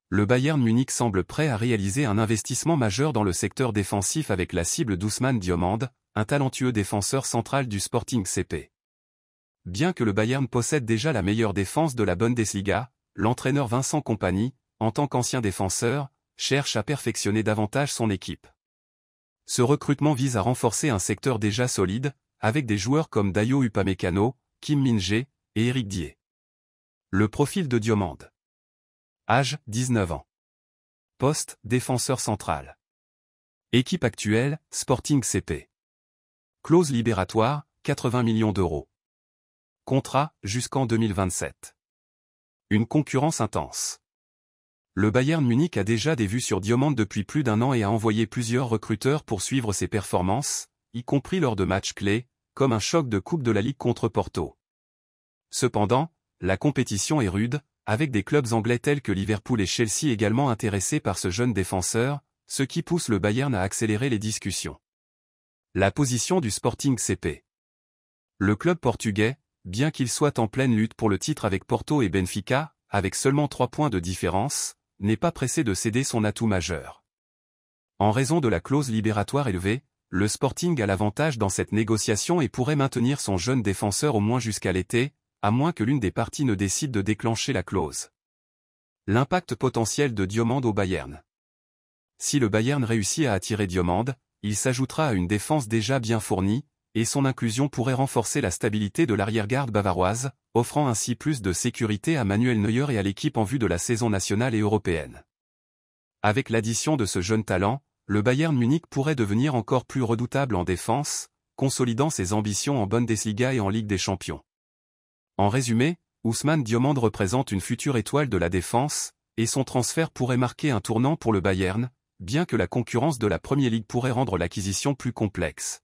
Le Bayern Munich semble prêt à réaliser un investissement majeur dans le secteur défensif avec la cible d'Ousmane Diomande, un talentueux défenseur central du Sporting CP. Bien que le Bayern possède déjà la meilleure défense de la Bundesliga, l'entraîneur Vincent Kompany, en tant qu'ancien défenseur, cherche à perfectionner davantage son équipe. Ce recrutement vise à renforcer un secteur déjà solide, avec des joueurs comme Dayo Upamecano, Kim Min-jae et Eric Dier. Le profil de Diomande. Âge, 19 ans. Poste, défenseur central. Équipe actuelle, Sporting CP. Clause libératoire, 80 millions d'euros. Contrat, jusqu'en 2027. Une concurrence intense. Le Bayern Munich a déjà des vues sur Diomande depuis plus d'un an et a envoyé plusieurs recruteurs pour suivre ses performances, y compris lors de matchs clés, comme un choc de Coupe de la Ligue contre Porto. Cependant, la compétition est rude, avec des clubs anglais tels que Liverpool et Chelsea également intéressés par ce jeune défenseur, ce qui pousse le Bayern à accélérer les discussions. La position du Sporting CP. Le club portugais, bien qu'il soit en pleine lutte pour le titre avec Porto et Benfica, avec seulement 3 points de différence, n'est pas pressé de céder son atout majeur. En raison de la clause libératoire élevée, le Sporting a l'avantage dans cette négociation et pourrait maintenir son jeune défenseur au moins jusqu'à l'été, à moins que l'une des parties ne décide de déclencher la clause. L'impact potentiel de Diomande au Bayern. Si le Bayern réussit à attirer Diomande, il s'ajoutera à une défense déjà bien fournie, et son inclusion pourrait renforcer la stabilité de l'arrière-garde bavaroise, offrant ainsi plus de sécurité à Manuel Neuer et à l'équipe en vue de la saison nationale et européenne. Avec l'addition de ce jeune talent, le Bayern Munich pourrait devenir encore plus redoutable en défense, consolidant ses ambitions en Bundesliga et en Ligue des Champions. En résumé, Ousmane Diomande représente une future étoile de la défense, et son transfert pourrait marquer un tournant pour le Bayern, bien que la concurrence de la Premier League pourrait rendre l'acquisition plus complexe.